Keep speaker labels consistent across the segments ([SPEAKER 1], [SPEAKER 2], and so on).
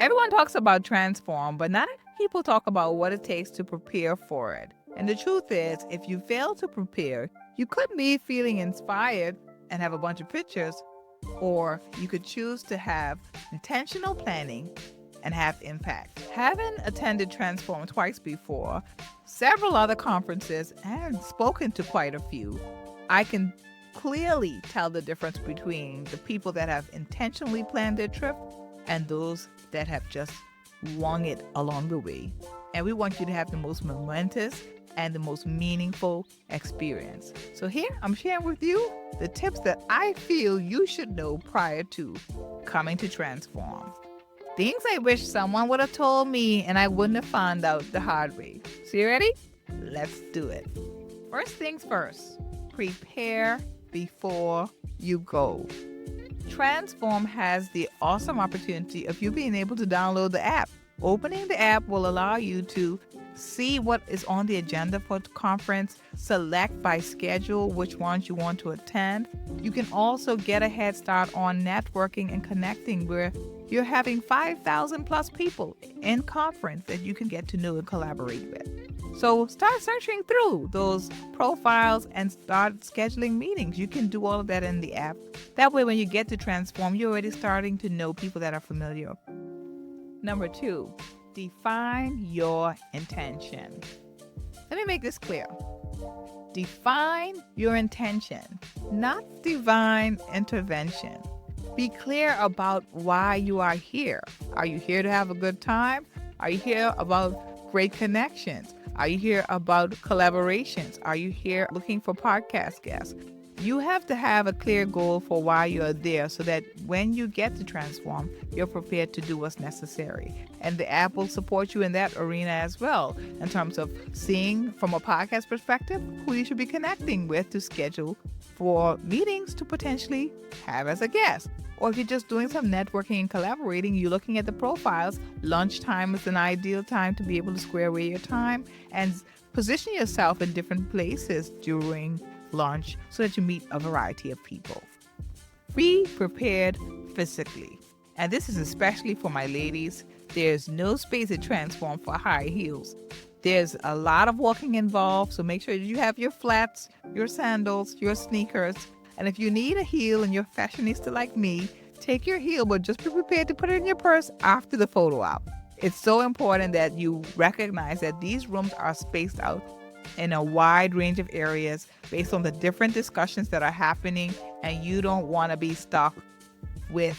[SPEAKER 1] Everyone talks about transform, but not enough people talk about what it takes to prepare for it. And the truth is, if you fail to prepare, you could be feeling inspired and have a bunch of pictures, or you could choose to have intentional planning and have impact. Having attended Transform twice before, several other conferences, and spoken to quite a few, I can clearly tell the difference between the people that have intentionally planned their trip and those that have just wung it along the way. And we want you to have the most momentous and the most meaningful experience. So here I'm sharing with you the tips that I feel you should know prior to coming to Transform. Things I wish someone would have told me and I wouldn't have found out the hard way. So you ready? Let's do it. First things first, prepare before you go. Transform has the awesome opportunity of you being able to download the app. Opening the app will allow you to see what is on the agenda for the conference, select by schedule which ones you want to attend. You can also get a head start on networking and connecting where you're having 5,000 plus people in conference that you can get to know and collaborate with. So start searching through those profiles and start scheduling meetings. You can do all of that in the app. That way, when you get to Transform, you're already starting to know people that are familiar. Number 2, define your intention. Let me make this clear. Define your intention, not divine intervention. Be clear about why you are here. Are you here to have a good time? Are you here about great connections? Are you here about collaborations? Are you here looking for podcast guests? You have to have a clear goal for why you're there so that when you get to Transform, you're prepared to do what's necessary. And the app will support you in that arena as well, in terms of seeing from a podcast perspective who you should be connecting with to schedule for meetings to potentially have as a guest. Or if you're just doing some networking and collaborating, you're looking at the profiles. Lunchtime is an ideal time to be able to square away your time and position yourself in different places during lunch so that you meet a variety of people. Be prepared physically. And this is especially for my ladies. There's no space at Transform for high heels. There's a lot of walking involved, so make sure that you have your flats, your sandals, your sneakers. And if you need a heel and you're fashionista like me, take your heel, but just be prepared to put it in your purse after the photo op. It's so important that you recognize that these rooms are spaced out in a wide range of areas based on the different discussions that are happening, and you don't want to be stuck with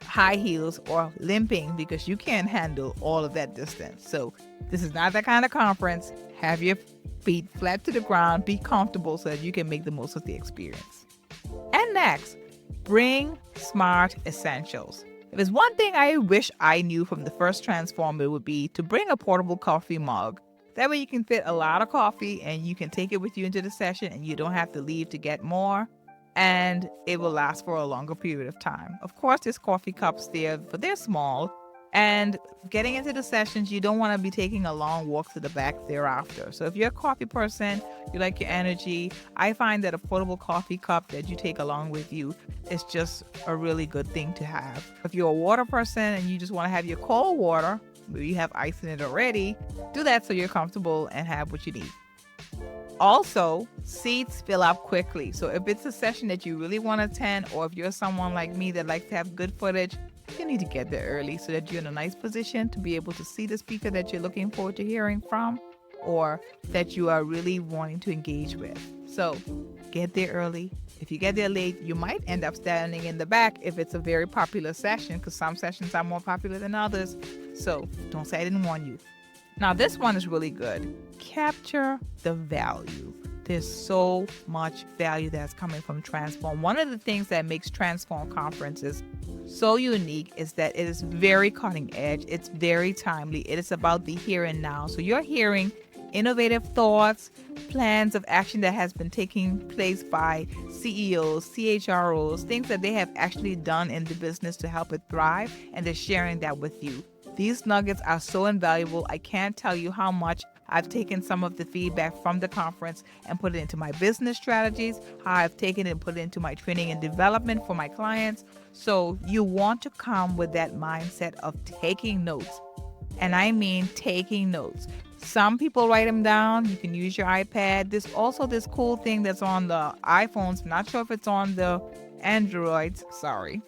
[SPEAKER 1] high heels or limping because you can't handle all of that distance. So this is not that kind of conference. Have your feet flat to the ground, be comfortable so that you can make the most of the experience. And next, bring smart essentials. If there's one thing I wish I knew from the first Transform, it would be to bring a portable coffee mug. That way you can fit a lot of coffee and you can take it with you into the session and you don't have to leave to get more. And it will last for a longer period of time. Of course, there's coffee cups there, but they're small. And getting into the sessions, you don't want to be taking a long walk to the back thereafter. So if you're a coffee person, you like your energy, I find that a portable coffee cup that you take along with you is just a really good thing to have. If you're a water person and you just want to have your cold water, maybe you have ice in it already, do that so you're comfortable and have what you need. Also, seats fill up quickly. So if it's a session that you really want to attend, or if you're someone like me that likes to have good footage, you need to get there early so that you're in a nice position to be able to see the speaker that you're looking forward to hearing from, or that you are really wanting to engage with. So get there early. If you get there late, you might end up standing in the back if it's a very popular session, because some sessions are more popular than others. So don't say I didn't warn you. Now, this one is really good. Capture the value. There's so much value that's coming from Transform. One of the things that makes Transform conferences so unique is that it is very cutting edge. It's very timely. It is about the here and now. So you're hearing innovative thoughts, plans of action that has been taking place by CEOs, CHROs, things that they have actually done in the business to help it thrive, and they're sharing that with you. These nuggets are so invaluable. I can't tell you how much I've taken some of the feedback from the conference and put it into my business strategies, how I've taken it and put it into my training and development for my clients. So you want to come with that mindset of taking notes. And I mean taking notes. Some people write them down. You can use your iPad. There's also this cool thing that's on the iPhones. I'm not sure if it's on the Androids. Sorry.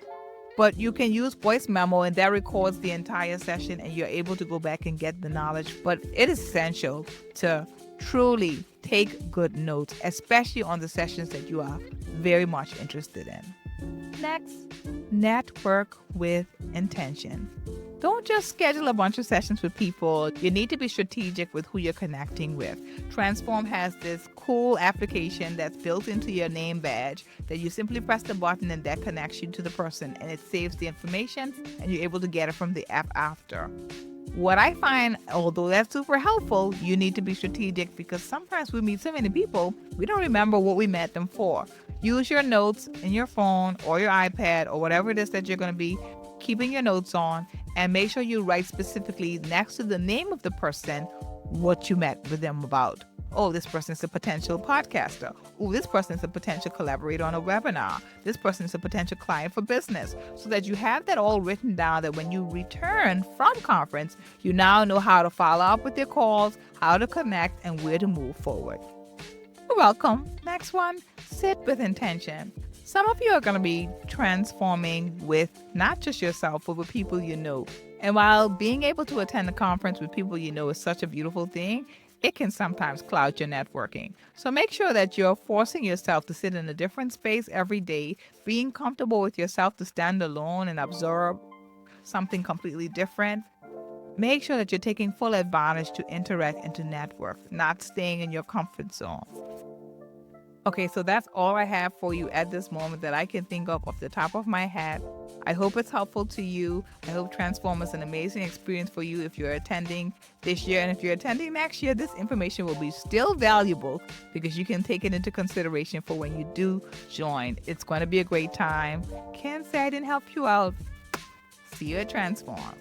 [SPEAKER 1] But you can use voice memo and that records the entire session and you're able to go back and get the knowledge. But it is essential to truly take good notes, especially on the sessions that you are very much interested in. Next, network with intention. Don't just schedule a bunch of sessions with people. You need to be strategic with who you're connecting with. Transform has this cool application that's built into your name badge that you simply press the button and that connects you to the person and it saves the information and you're able to get it from the app after. What I find, although that's super helpful, you need to be strategic because sometimes we meet so many people, we don't remember what we met them for. Use your notes in your phone or your iPad or whatever it is that you're going to be keeping your notes on, and make sure you write specifically next to the name of the person what you met with them about. Oh, this person is a potential podcaster. Oh, this person is a potential collaborator on a webinar. This person is a potential client for business. So that you have that all written down that when you return from conference, you now know how to follow up with your calls, how to connect, and where to move forward. You're welcome. Next one, sit with intention. Some of you are going to be transforming with not just yourself, but with people you know. And while being able to attend a conference with people you know is such a beautiful thing, it can sometimes cloud your networking. So make sure that you're forcing yourself to sit in a different space every day, being comfortable with yourself to stand alone and absorb something completely different. Make sure that you're taking full advantage to interact and to network, not staying in your comfort zone. Okay, so that's all I have for you at this moment that I can think of off the top of my head. I hope it's helpful to you. I hope Transform is an amazing experience for you if you're attending this year. And if you're attending next year, this information will be still valuable because you can take it into consideration for when you do join. It's going to be a great time. Can't say I didn't help you out. See you at Transform.